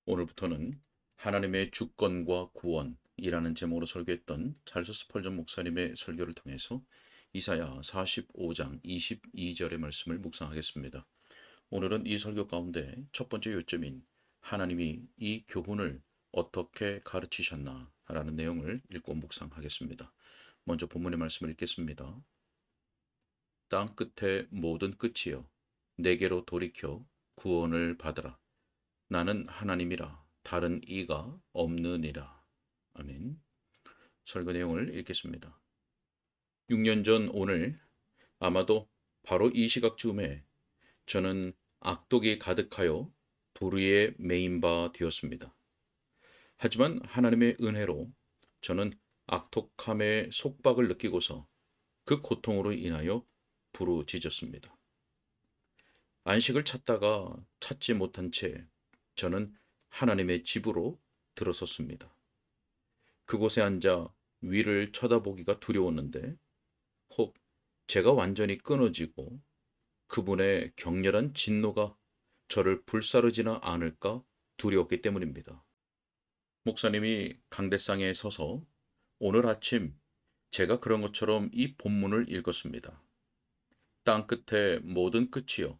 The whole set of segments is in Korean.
오늘부터는 하나님의 주권과 구원이라는 제목으로 설교했던 찰스 스펄전 목사님의 설교를 통해서 이사야 45장 22절의 말씀을 묵상하겠습니다. 오늘은 이 설교 가운데 첫 번째 요점인 하나님이 이 교훈을 어떻게 가르치셨나 라는 내용을 읽고 묵상하겠습니다. 먼저 본문의 말씀을 읽겠습니다. 땅 끝의 모든 끝이여 내게로 돌이켜 구원을 받으라. 나는 하나님이라 다른 이가 없느니라. 아멘. 설교 내용을 읽겠습니다. 6년 전 오늘 아마도 바로 이 시각쯤에 저는 악독이 가득하여 불의에 매인 바 되었습니다. 하지만 하나님의 은혜로 저는 악독함의 속박을 느끼고서 그 고통으로 인하여 부르짖었습니다. 안식을 찾다가 찾지 못한 채 저는 하나님의 집으로 들어섰습니다. 그곳에 앉아 위를 쳐다보기가 두려웠는데 혹 제가 완전히 끊어지고 그분의 격렬한 진노가 저를 불사르지나 않을까 두려웠기 때문입니다. 목사님이 강대상에 서서 오늘 아침 제가 그런 것처럼 이 본문을 읽었습니다. 땅 끝의 모든 끝이여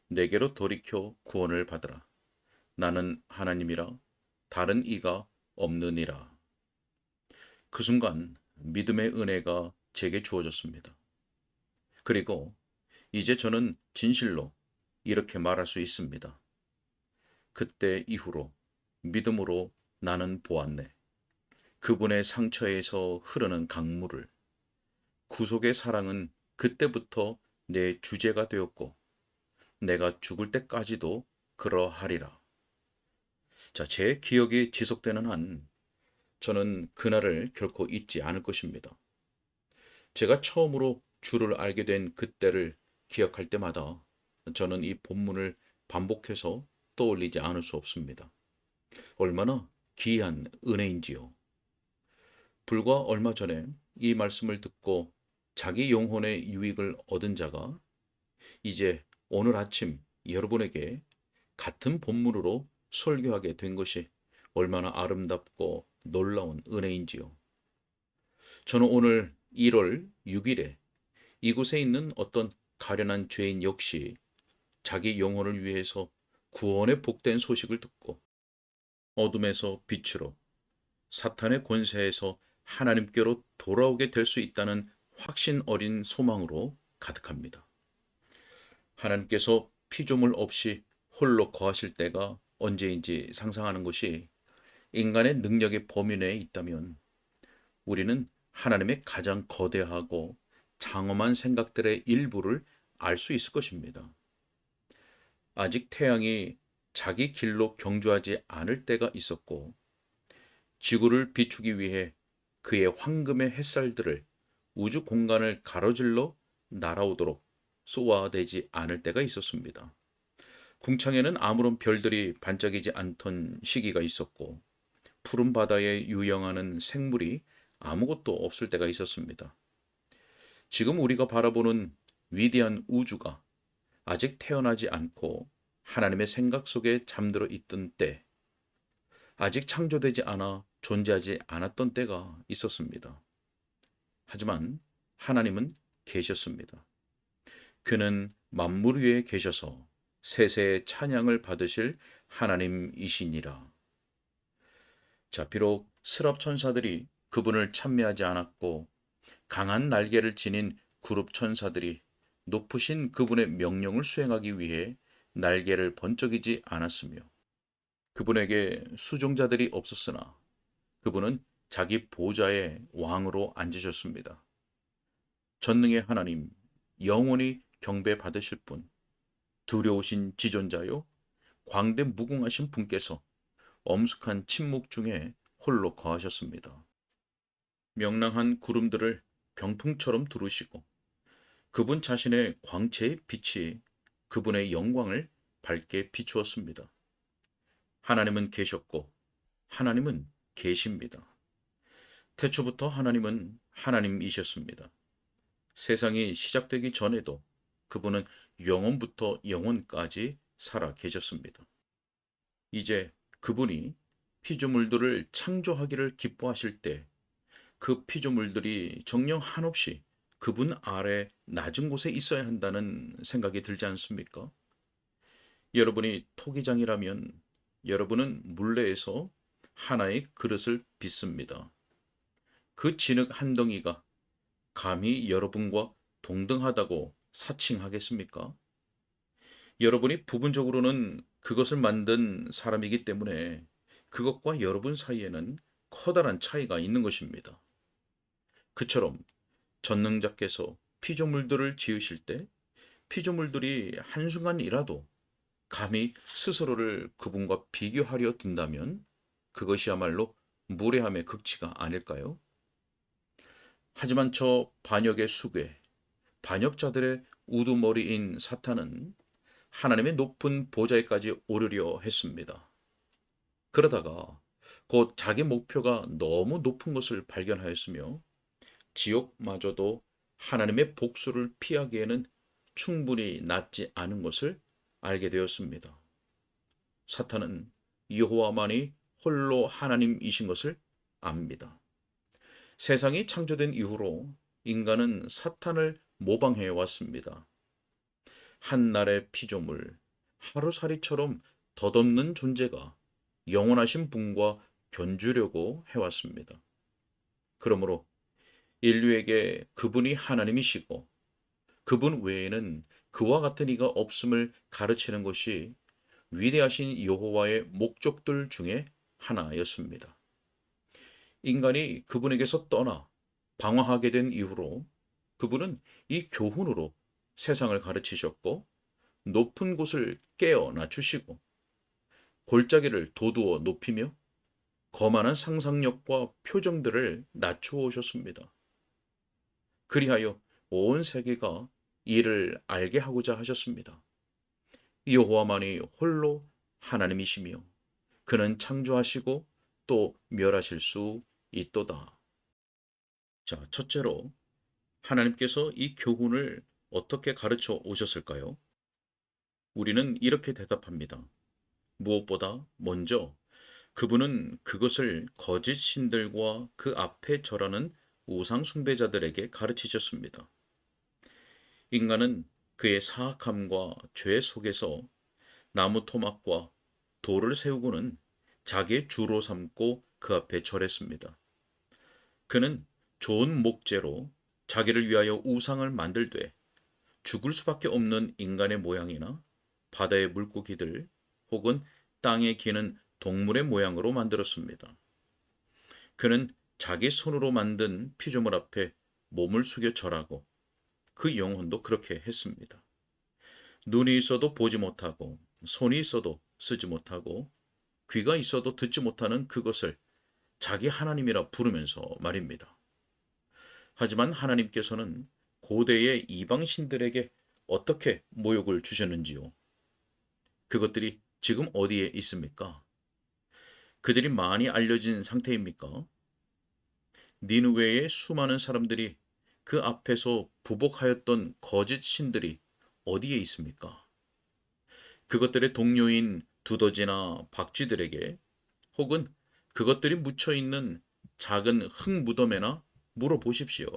내게로 돌이켜 구원을 받으라. 나는 하나님이라 다른 이가 없느니라. 그 순간 믿음의 은혜가 제게 주어졌습니다. 그리고 이제 저는 진실로 이렇게 말할 수 있습니다. 그때 이후로 믿음으로 나는 보았네. 그분의 상처에서 흐르는 강물을. 구속의 사랑은 그때부터 내 주제가 되었고 내가 죽을 때까지도 그러하리라. 자, 제 기억이 지속되는 한 저는 그날을 결코 잊지 않을 것입니다. 제가 처음으로 주를 알게 된 그때를 기억할 때마다 저는 이 본문을 반복해서 떠올리지 않을 수 없습니다. 얼마나 귀한 은혜인지요. 불과 얼마 전에 이 말씀을 듣고 자기 영혼의 유익을 얻은 자가 이제 오늘 아침 여러분에게 같은 본문으로 설교하게 된 것이 얼마나 아름답고 놀라운 은혜인지요. 저는 오늘 1월 6일에 이곳에 있는 어떤 가련한 죄인 역시 자기 영혼을 위해서 구원의 복된 소식을 듣고 어둠에서 빛으로 사탄의 권세에서 하나님께로 돌아오게 될 수 있다는 확신 어린 소망으로 가득합니다. 하나님께서 피조물 없이 홀로 거하실 때가 언제인지 상상하는 것이 인간의 능력의 범위 내에 있다면 우리는 하나님의 가장 거대하고 장엄한 생각들의 일부를 알 수 있을 것입니다. 아직 태양이 자기 길로 경주하지 않을 때가 있었고 지구를 비추기 위해 그의 황금의 햇살들을 우주 공간을 가로질러 날아오도록 쏘아대지 않을 때가 있었습니다. 궁창에는 아무런 별들이 반짝이지 않던 시기가 있었고 푸른 바다에 유영하는 생물이 아무것도 없을 때가 있었습니다. 지금 우리가 바라보는 위대한 우주가 아직 태어나지 않고 하나님의 생각 속에 잠들어 있던 때, 아직 창조되지 않아 존재하지 않았던 때가 있었습니다. 하지만 하나님은 계셨습니다. 그는 만물 위에 계셔서 세세의 찬양을 받으실 하나님이시니라. 자, 비록 스랍 천사들이 그분을 찬미하지 않았고 강한 날개를 지닌 그룹 천사들이 높으신 그분의 명령을 수행하기 위해 날개를 번쩍이지 않았으며 그분에게 수종자들이 없었으나 그분은 자기 보좌의 왕으로 앉으셨습니다. 전능의 하나님, 영원히 경배 받으실 분, 두려우신 지존자요, 광대 무궁하신 분께서 엄숙한 침묵 중에 홀로 거하셨습니다. 명랑한 구름들을 병풍처럼 두르시고 그분 자신의 광채의 빛이 그분의 영광을 밝게 비추었습니다. 하나님은 계셨고 하나님은 계십니다. 태초부터 하나님은 하나님이셨습니다. 세상이 시작되기 전에도 그분은 영원부터 영원까지 살아 계셨습니다. 이제 그분이 피조물들을 창조하기를 기뻐하실 때 그 피조물들이 정녕 한없이 그분 아래 낮은 곳에 있어야 한다는 생각이 들지 않습니까? 여러분이 토기장이라면 여러분은 물레에서 하나의 그릇을 빚습니다. 그 진흙 한 덩이가 감히 여러분과 동등하다고 사칭하겠습니까? 여러분이 부분적으로는 그것을 만든 사람이기 때문에 그것과 여러분 사이에는 커다란 차이가 있는 것입니다. 그처럼 전능자께서 피조물들을 지으실 때 피조물들이 한순간이라도 감히 스스로를 그분과 비교하려 든다면 그것이야말로 무례함의 극치가 아닐까요? 하지만 저 반역의 수괴, 반역자들의 우두머리인 사탄은 하나님의 높은 보좌에까지 오르려 했습니다. 그러다가 곧 자기 목표가 너무 높은 것을 발견하였으며 지옥마저도 하나님의 복수를 피하기에는 충분히 낮지 않은 것을 알게 되었습니다. 사탄은 여호와만이 홀로 하나님이신 것을 압니다. 세상이 창조된 이후로 인간은 사탄을 모방해 왔습니다. 한날의 피조물, 하루살이처럼 덧없는 존재가 영원하신 분과 견주려고 해왔습니다. 그러므로 인류에게 그분이 하나님이시고 그분 외에는 그와 같은 이가 없음을 가르치는 것이 위대하신 여호와의 목적들 중에 하나였습니다. 인간이 그분에게서 떠나 방황하게 된 이후로 그분은 이 교훈으로 세상을 가르치셨고 높은 곳을 깨어 낮추시고 골짜기를 도두어 높이며 거만한 상상력과 표정들을 낮추어 오셨습니다. 그리하여 온 세계가 이를 알게 하고자 하셨습니다. 여호와만이 홀로 하나님이시며 그는 창조하시고 또 멸하실 수 있도다. 자, 첫째로 하나님께서 이 교훈을 어떻게 가르쳐 오셨을까요? 우리는 이렇게 대답합니다. 무엇보다 먼저 그분은 그것을 거짓 신들과 그 앞에 절하는 우상 숭배자들에게 가르치셨습니다. 인간은 그의 사악함과 죄 속에서 나무 토막과 돌을 세우고는 자기의 주로 삼고 그 앞에 절했습니다. 그는 좋은 목재로 자기를 위하여 우상을 만들되 죽을 수밖에 없는 인간의 모양이나 바다의 물고기들 혹은 땅에 기는 동물의 모양으로 만들었습니다. 그는 자기 손으로 만든 피조물 앞에 몸을 숙여 절하고 그 영혼도 그렇게 했습니다. 눈이 있어도 보지 못하고 손이 있어도 쓰지 못하고 귀가 있어도 듣지 못하는 그것을 자기 하나님이라 부르면서 말입니다. 하지만 하나님께서는 고대의 이방 신들에게 어떻게 모욕을 주셨는지요? 그것들이 지금 어디에 있습니까? 그들이 많이 알려진 상태입니까? 니느웨의 수많은 사람들이 그 앞에서 부복하였던 거짓 신들이 어디에 있습니까? 그것들의 동료인 두더지나 박쥐들에게 혹은 그것들이 묻혀 있는 작은 흙 무덤에나 물어보십시오.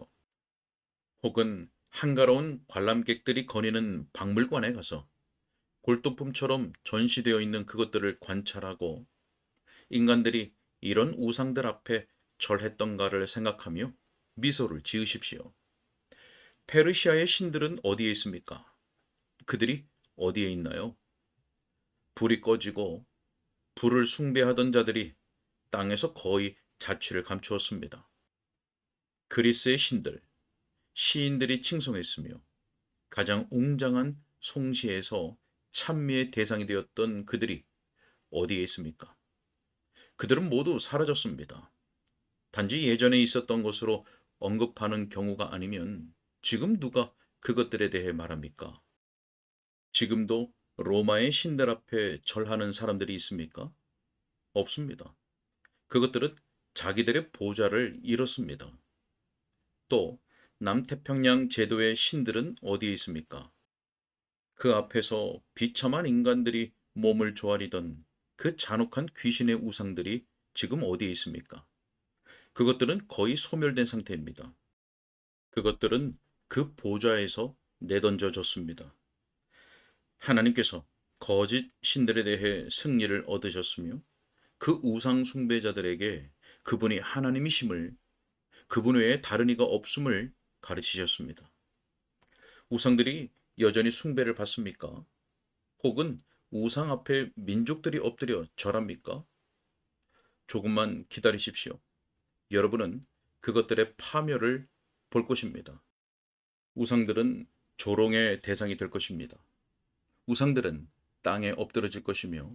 혹은 한가로운 관람객들이 거니는 박물관에 가서 골동품처럼 전시되어 있는 그것들을 관찰하고 인간들이 이런 우상들 앞에 절했던가를 생각하며 미소를 지으십시오. 페르시아의 신들은 어디에 있습니까? 그들이 어디에 있나요? 불이 꺼지고 불을 숭배하던 자들이 땅에서 거의 자취를 감추었습니다. 그리스의 신들, 시인들이 칭송했으며 가장 웅장한 송시에서 찬미의 대상이 되었던 그들이 어디에 있습니까? 그들은 모두 사라졌습니다. 단지 예전에 있었던 것으로 언급하는 경우가 아니면 지금 누가 그것들에 대해 말합니까? 지금도 로마의 신들 앞에 절하는 사람들이 있습니까? 없습니다. 그것들은 자기들의 보좌를 잃었습니다. 또 남태평양 제도의 신들은 어디에 있습니까? 그 앞에서 비참한 인간들이 몸을 조아리던 그 잔혹한 귀신의 우상들이 지금 어디에 있습니까? 그것들은 거의 소멸된 상태입니다. 그것들은 그 보좌에서 내던져졌습니다. 하나님께서 거짓 신들에 대해 승리를 얻으셨으며 그 우상 숭배자들에게 그분이 하나님이심을, 그분 외에 다른 이가 없음을 가르치셨습니다. 우상들이 여전히 숭배를 받습니까? 혹은 우상 앞에 민족들이 엎드려 절합니까? 조금만 기다리십시오. 여러분은 그것들의 파멸을 볼 것입니다. 우상들은 조롱의 대상이 될 것입니다. 우상들은 땅에 엎드러질 것이며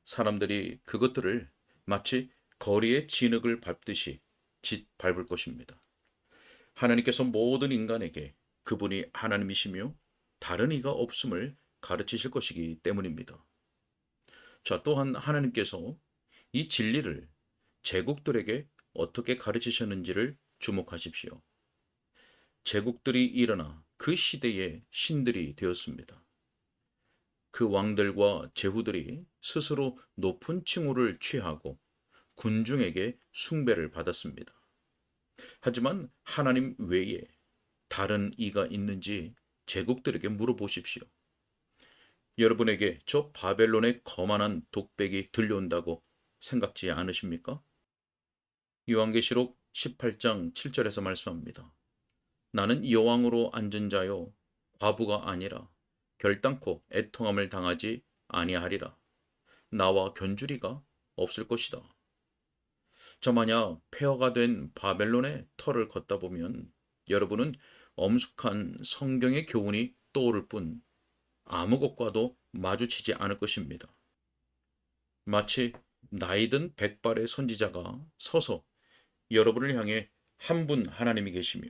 사람들이 그것들을 마치 거리의 진흙을 밟듯이 짓밟을 것입니다. 하나님께서 모든 인간에게 그분이 하나님이시며 다른 이가 없음을 가르치실 것이기 때문입니다. 자, 또한 하나님께서 이 진리를 제국들에게 어떻게 가르치셨는지를 주목하십시오. 제국들이 일어나 그 시대의 신들이 되었습니다. 그 왕들과 제후들이 스스로 높은 칭호를 취하고 군중에게 숭배를 받았습니다. 하지만 하나님 외에 다른 이가 있는지 제국들에게 물어보십시오. 여러분에게 저 바벨론의 거만한 독백이 들려온다고 생각지 않으십니까? 요한계시록 18장 7절에서 말씀합니다. 나는 여왕으로 앉은 자요 과부가 아니라 결단코 애통함을 당하지 아니하리라. 나와 견주리가 없을 것이다. 저 만약 폐허가 된 바벨론의 터를 걷다 보면 여러분은 엄숙한 성경의 교훈이 떠오를 뿐 아무것과도 마주치지 않을 것입니다. 마치 나이든 백발의 선지자가 서서 여러분을 향해 한 분 하나님이 계시며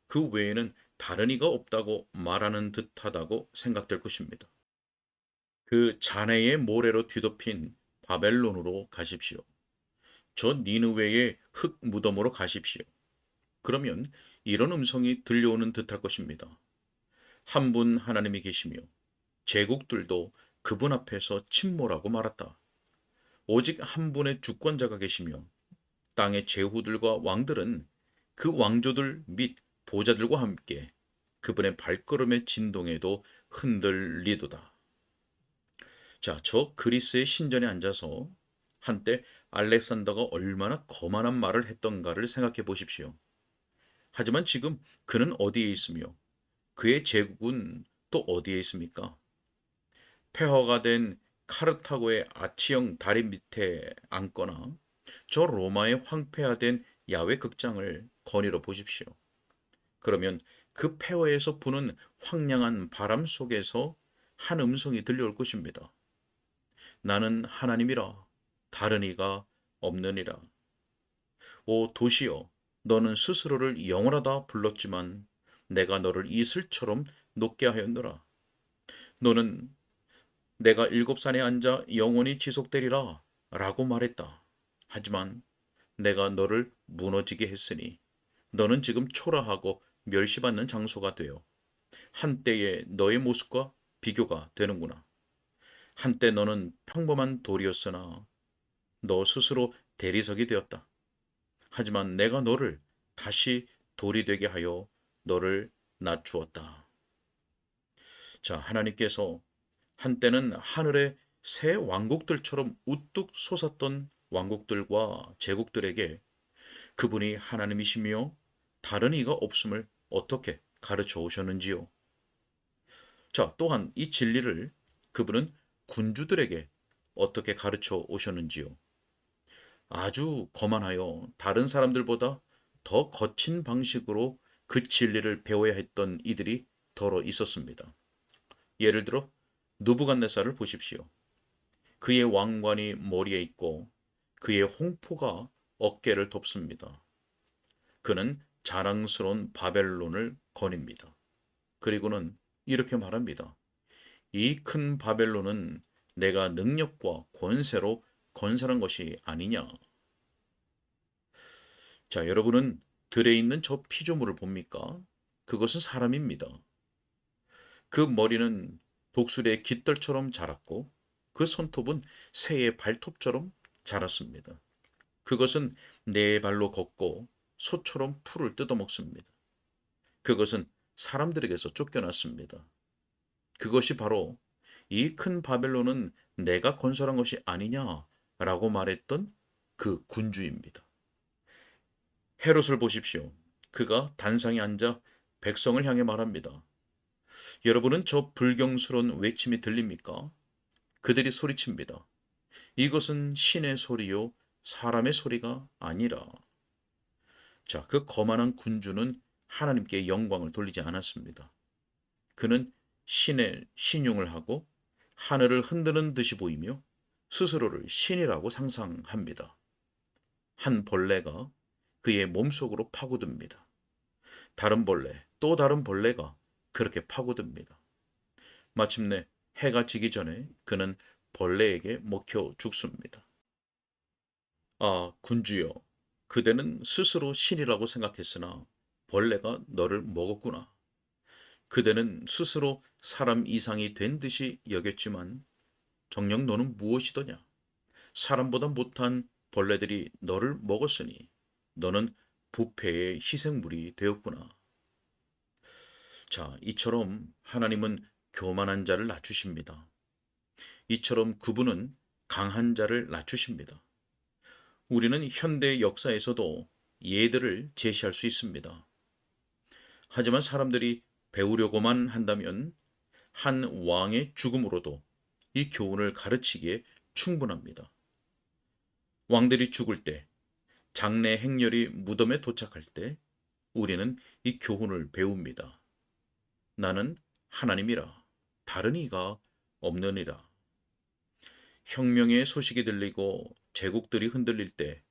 그 외에는 다른 이가 없다고 말하는 듯하다고 생각될 것입니다. 그 잔해의 모래로 뒤덮인 바벨론으로 가십시오. 저 니느웨의 흙 무덤으로 가십시오. 그러면 이런 음성이 들려오는 듯할 것입니다. 한 분 하나님이 계시며 제국들도 그분 앞에서 침몰하고 말았다. 오직 한 분의 주권자가 계시며 땅의 제후들과 왕들은 그 왕조들 및 보좌들과 함께 그분의 발걸음의 진동에도 흔들리도다. 자, 저 그리스의 신전에 앉아서 한때 알렉산더가 얼마나 거만한 말을 했던가를 생각해 보십시오. 하지만 지금 그는 어디에 있으며 그의 제국은 또 어디에 있습니까? 폐허가 된 카르타고의 아치형 다리 밑에 앉거나 저 로마의 황폐화된 야외 극장을 거닐어 보십시오. 그러면 그 폐허에서 부는 황량한 바람 속에서 한 음성이 들려올 것입니다. 나는 하나님이라 다른 이가 없느니라. 오 도시여, 너는 스스로를 영원하다 불렀지만 내가 너를 이슬처럼 높게 하였노라. 너는 내가 일곱 산에 앉아 영원히 지속되리라 라고 말했다. 하지만 내가 너를 무너지게 했으니 너는 지금 초라하고 멸시받는 장소가 되어 한때의 너의 모습과 비교가 되는구나. 한때 너는 평범한 돌이었으나 너 스스로 대리석이 되었다. 하지만 내가 너를 다시 돌이 되게 하여 너를 낮추었다. 자, 하나님께서 한때는 하늘의 새 왕국들처럼 우뚝 솟았던 왕국들과 제국들에게 그분이 하나님이시며 다른 이가 없음을 어떻게 가르쳐 오셨는지요. 자, 또한 이 진리를 그분은 군주들에게 어떻게 가르쳐 오셨는지요. 아주 거만하여 다른 사람들보다 더 거친 방식으로 그 진리를 배워야 했던 이들이 더러 있었습니다. 예를 들어 느부갓네살을 보십시오. 그의 왕관이 머리에 있고 그의 홍포가 어깨를 덮습니다. 그는 자랑스러운 바벨론을 거닙니다. 그리고는 이렇게 말합니다. 이 큰 바벨론은 내가 능력과 권세로 건설한 것이 아니냐. 자, 여러분은 들에 있는 저 피조물을 봅니까? 그것은 사람입니다. 그 머리는 독수리의 깃털처럼 자랐고 그 손톱은 새의 발톱처럼 자랐습니다. 그것은 네 발로 걷고 소처럼 풀을 뜯어먹습니다. 그것은 사람들에게서 쫓겨났습니다. 그것이 바로 이 큰 바벨론은 내가 건설한 것이 아니냐라고 말했던 그 군주입니다. 헤롯을 보십시오. 그가 단상에 앉아 백성을 향해 말합니다. 여러분은 저 불경스러운 외침이 들립니까? 그들이 소리칩니다. 이것은 신의 소리요, 사람의 소리가 아니라. 자, 그 거만한 군주는 하나님께 영광을 돌리지 않았습니다. 그는 신의 신용을 하고 하늘을 흔드는 듯이 보이며 스스로를 신이라고 상상합니다. 한 벌레가 그의 몸속으로 파고듭니다. 다른 벌레, 또 다른 벌레가 그렇게 파고듭니다. 마침내 해가 지기 전에 그는 벌레에게 먹혀 죽습니다. 아, 군주여, 그대는 스스로 신이라고 생각했으나 벌레가 너를 먹었구나. 그대는 스스로 사람 이상이 된 듯이 여겼지만 정녕 너는 무엇이더냐? 사람보다 못한 벌레들이 너를 먹었으니 너는 부패의 희생물이 되었구나. 자, 이처럼 하나님은 교만한 자를 낮추십니다. 이처럼 그분은 강한 자를 낮추십니다. 우리는 현대 역사에서도 예들을 제시할 수 있습니다. 하지만 사람들이 배우려고만 한다면 한 왕의 죽음으로도 이 교훈을 가르치기에 충분합니다. 왕들이 죽을 때, 장례 행렬이 무덤에 도착할 때 우리는 이 교훈을 배웁니다. 나는 하나님이라, 다른 이가 없느니라. 혁명의 소식이 들리고 제국들이 흔들릴 때,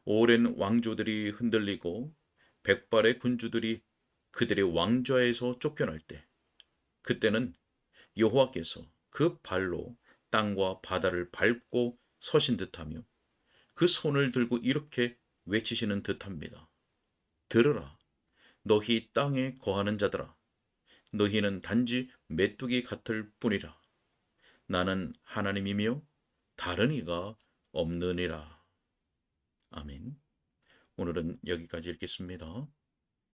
오랜 왕조들이 흔들리고 백발의 군주들이 그들의 왕좌에서 쫓겨날 때, 그때는 여호와께서 그 발로 땅과 바다를 밟고 서신 듯하며 그 손을 들고 이렇게 외치시는 듯합니다. 들으라, 너희 땅에 거하는 자들아, 너희는 단지 메뚜기 같을 뿐이라. 나는 하나님이며 다른 이가 없느니라. 아멘. 오늘은 여기까지 읽겠습니다.